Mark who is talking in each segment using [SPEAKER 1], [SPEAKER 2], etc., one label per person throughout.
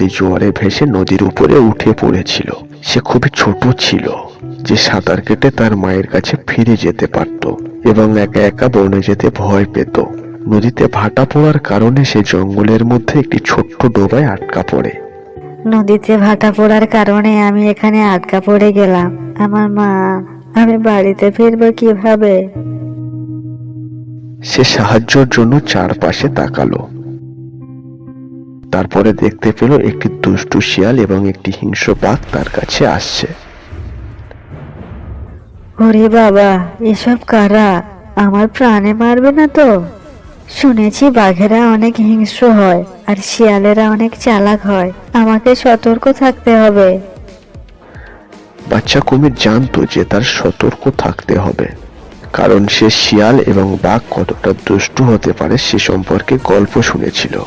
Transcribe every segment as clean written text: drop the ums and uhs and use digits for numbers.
[SPEAKER 1] নদী জোয়ারে ভেসে নদীর উপরে উঠে পড়েছিল। সে খুবই ছোট ছিল যে সাঁতার কেটে তার মায়ের কাছে ফিরে যেতে পারত এবং একা একা বনে যেতে ভয় পেত। নদীতে ভাটা পড়ার কারণে সে জঙ্গলের মধ্যে একটি ছোট্ট ডোবায় আটকা পড়ে।
[SPEAKER 2] নদীতে ভাটা পড়ার কারণে আমি এখানে আটকা পড়ে গেলাম। আমার মা, আমি বাড়িতে ফিরবো কিভাবে?
[SPEAKER 1] সে সাহায্যের জন্য চারপাশে তাকালো। তারপরে দেখতে পেল একটি দুষ্টু শিয়াল এবং একটি হিংস্র বাঘ তার কাছে আসছে।
[SPEAKER 2] ওরে বাবা, এসব কারা? আমার প্রাণে মারবে না তো? শুনেছি বাঘেরা অনেক হিংস্র হয় আর শিয়ালেরা অনেক চালাক হয়। আমাকে সতর্ক থাকতে হবে।
[SPEAKER 1] বাচ্চা কুমির জানতো যে তার সতর্ক থাকতে হবে, কারণ সে শিয়াল এবং বাঘ কতটা দুষ্টু হতে পারে সে সম্পর্কে গল্প শুনেছিল।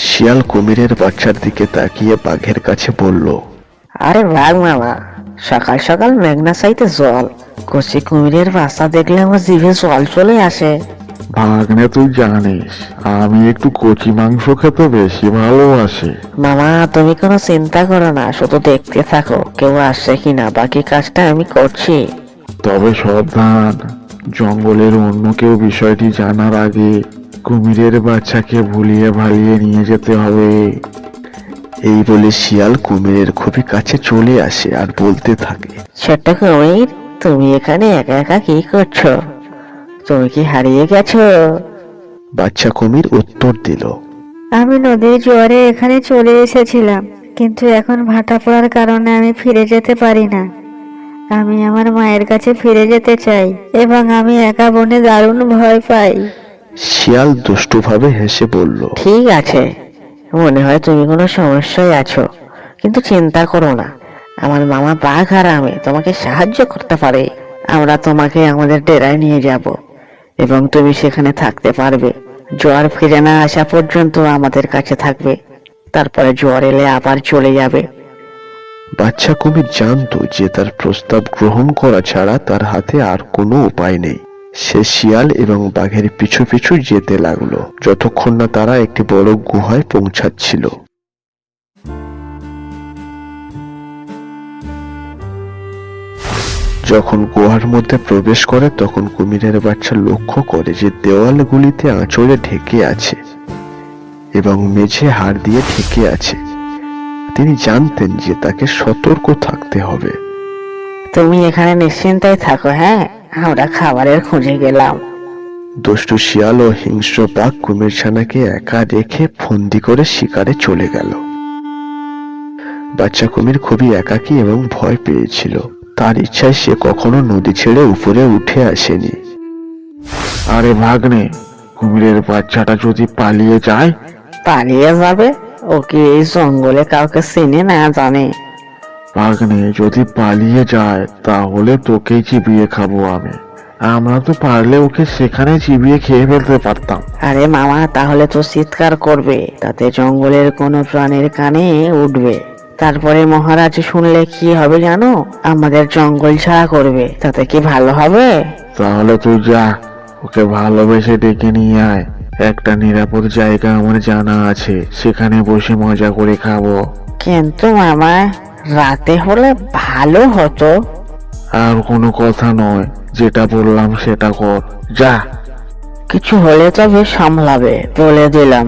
[SPEAKER 1] শিয়াল কুমিরের বাচ্চার দিকে তাকিয়ে বাঘের কাছে বলল,
[SPEAKER 3] আরে বাঘ মামা, সকাল সকাল মেঘনা সাইতে জল, কচি কুমিরের বাচ্চা দেখলে আমার জিভে জল চলে আসে।
[SPEAKER 4] ভাগ্নে, তুই জানিস আমি একটু কচি মাংস খেতে বেশি ভালোবাসি।
[SPEAKER 3] মামা, তুমি কোনো চিন্তা করো না, শুধু দেখতে থাকো কেউ আসছে কিনা, বাকি কাজটা আমি করছি।
[SPEAKER 4] তবে সাবধান, জঙ্গলের অন্য কেউ বিষয়টি জানার আগে কুমিরের বাচ্চাকে ভুলিয়ে ভালিয়ে নিয়ে যেতে হবে।
[SPEAKER 1] এই বলে শিয়াল কুমিরের খুবই কাছে চলে আসে আর বলতে থাকে,
[SPEAKER 3] ছোট্ট কুমির, তুমি এখানে একা একা কি করছো? তুমি কি হারিয়ে গেছো?
[SPEAKER 1] বাচ্চা কুমির উত্তর দিল,
[SPEAKER 2] আমি নদীর জোয়ারে এখানে চলে এসেছিলাম, কিন্তু এখন ভাটা পড়ার কারণে আমি ফিরে যেতে পারি না। আমি আমার মায়ের কাছে ফিরে যেতে চাই এবং আমি একা বনে দারুণ ভয় পাই।
[SPEAKER 1] শিয়াল দুষ্টুভাবে হেসে বলল,
[SPEAKER 3] ঠিক আছে, মনে হয় তুমি কোনো সমস্যায় আছো, কিন্তু চিন্তা করো না, আমার মামা বাঘ আর আমি তোমাকে সাহায্য করতে পারি। আমরা তোমাকে আমাদের ডেরায় নিয়ে যাব এবং তুমি সেখানে থাকতে পারবে। জোয়ার ফিরে না আসা পর্যন্ত আমাদের কাছে থাকবে, তারপরে জোয়ার এলে আবার চলে যাবে।
[SPEAKER 1] বাচ্চা কুমির জানতো যে তার প্রস্তাব গ্রহণ করা ছাড়া তার হাতে আর কোনো উপায় নেই। সে শিয়াল এবং বাঘের পিছু পিছু যেতে লাগলো যতক্ষণ না তারা একটি বড় গুহায় পৌঁছাচ্ছিল। যখন গুহার মধ্যে প্রবেশ করে তখন কুমিরের বাচ্চা লক্ষ্য করে যে দেওয়ালগুলিতে আঁচড়ে ঢেকে আছে এবং মেঝে হাড় দিয়ে ঢেকে আছে। তিনি জানতেন যে তাকে সতর্ক থাকতে হবে।
[SPEAKER 3] তুমি এখানে নিশ্চিন্তায় থাকো, হ্যাঁ, আমরা খাবারের খোঁজে গেলাম।
[SPEAKER 1] দুষ্টু শিয়াল ও হিংস্র বাঘ কুমির ছানাকে একা রেখে ফন্দি করে শিকারে চলে গেল। বাচ্চা কুমির খুবই একাকী এবং ভয় পেয়েছিল। তার ইচ্ছায় সে কখনো নদী ছেড়ে উপরে উঠে আসেনি।
[SPEAKER 4] আরে ভাগ্নে, কুমিরের বাচ্চাটা যদি পালিয়ে যায়?
[SPEAKER 3] পালিয়ে যাবে? ওকে এই জঙ্গলে কাউকে চিনে না জানে।
[SPEAKER 4] ভাগ্নে, যদি পালিয়ে যায় তাহলে তোকেই চিবিয়ে খাবো আমি। আমরা তো পারলে ওকে সেখানে চিবিয়ে খেয়ে ফেলতে পারতাম।
[SPEAKER 3] আরে মামা, তাহলে তো চিৎকার করবে, তাতে জঙ্গলের কোনো প্রাণীর কানে উঠবে। তারপরে মহারাজ শুনলে কি হবে জানো? আমাদের জঙ্গল ছাড়া করবে। তাতে কি ভালো হবে?
[SPEAKER 4] তাহলে তুই যা, ওকে ভালোবেসে ডেকে নিয়ে আয়। একটা নিরাপদ জায়গা আমার জানা আছে, সেখানে বসে মজা করে খাবো।
[SPEAKER 3] কিন্তু মামা, রাতে হলে ভালো হতো।
[SPEAKER 4] আর কোনো কথা নয়, যেটা বললাম সেটা কর, যা।
[SPEAKER 3] কিছু হলে তবে সামলাবে, বলে দিলাম।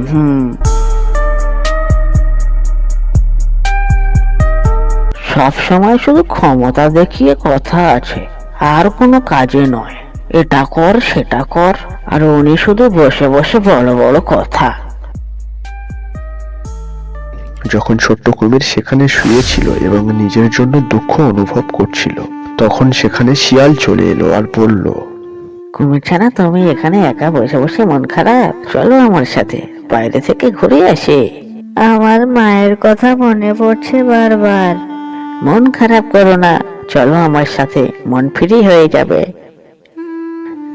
[SPEAKER 3] সব সময় শুধু ক্ষমতা দেখিয়ে কথা আছে, আর কোনো কাজে নয়। এটা কর সেটা কর, আর উনি শুধু বসে বসে বড় বড় কথা।
[SPEAKER 1] যখন ছোট্ট কুমির সেখানে শুয়েছিল এবং নিজের জন্য দুঃখ অনুভব করছিল তখন সেখানে শিয়াল চলে এলো আর বলল,
[SPEAKER 3] কুমির ছানা, তুমি এখানে একা বসে বসে মন খারাপ? চলো আমার সাথে বাইরে থেকে ঘুরে আসি।
[SPEAKER 2] আমার মায়ের কথা মনে পড়ছে বারবার।
[SPEAKER 3] মন খারাপ করো না, চলো আমার সাথে, মন ফ্রি হয়ে যাবে।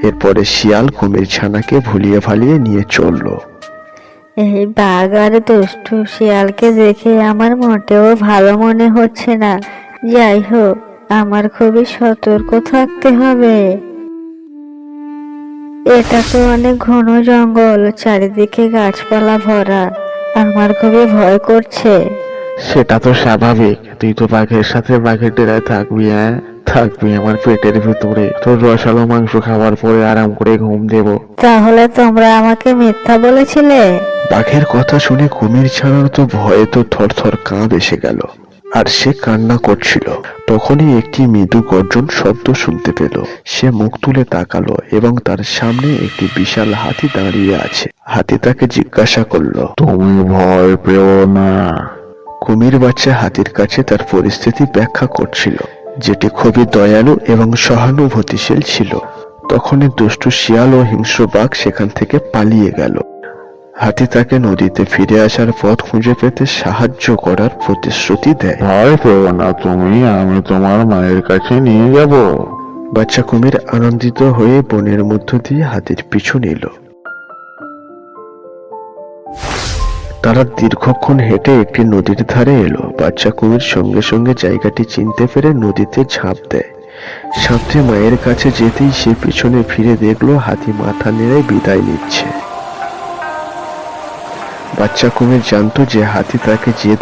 [SPEAKER 1] এরপরে শিয়াল কুমির ছানাকে ভুলিয়ে ভালিয়ে নিয়ে চলল।
[SPEAKER 2] এই বাঘ আর দুষ্টু শিয়ালকে দেখে আমার মোটেও ভালো মনে হচ্ছে না। যাই হোক, আমার খুবই সতর্ক থাকতে হবে। এটা তো অনেক ঘন জঙ্গল, চারিদিকে গাছপালা ভরা, আমার খুবই ভয় করছে।
[SPEAKER 4] সেটা তো স্বাভাবিক, তুই তো বাঘের সাথে বাঘের ডেরায় থাকবি। হ্যাঁ, থাকবি আমার পেটের ভিতরে, তোর রসালো মাংস খাওয়ার পরে আরাম করে ঘুম দেবো।
[SPEAKER 2] তাহলে তোমরা আমাকে মিথ্যা বলেছিলে?
[SPEAKER 1] বাঘের কথা শুনে কুমির ছানার তো ভয়ে তো থরথর কাঁপ এসে গেল, আর সে কান্না করছিল। তখনই একটি মৃদু গর্জন শব্দ শুনতে পেল। সে মুখ তুলে তাকালো এবং তার সামনে একটি বিশাল হাতি দাঁড়িয়ে আছে। হাতি তাকে জিজ্ঞাসা করলো,
[SPEAKER 4] তুমি ভয় পেও না।
[SPEAKER 1] কুমির বাচ্চা হাতির কাছে তার পরিস্থিতি ব্যাখ্যা করছিল, যেটি খুবই দয়ালু এবং সহানুভূতিশীল ছিল। তখনই দুষ্টু শিয়াল ও হিংস্র বাঘ সেখান থেকে পালিয়ে গেল। হাতি তাকে নদীতে ফিরে আসার পথ খুঁজে পেতে সাহায্য করার প্রতিশ্রুতি দেয়।
[SPEAKER 4] ভয় পেও না তুমি, আমি তোমার মায়ের কাছে নিয়ে যাব।
[SPEAKER 1] বাচ্চা কুমির আনন্দিত হয়ে বনের মধ্য দিয়ে হাতির পিছু নিল। তারা দীর্ঘক্ষণ হেঁটে একটি নদীর ধারে এলো। বাচ্চা কুমির সঙ্গে সঙ্গে জায়গাটি চিনতে পেরে নদীতে ঝাঁপ দেয়। সাথে মায়ের কাছে যেতেই সে পিছনে ফিরে দেখলো হাতি মাথা নেড়ে বিদায় নিচ্ছে। বাচ্চা কুমির জানতো যে হাতি তাকে যে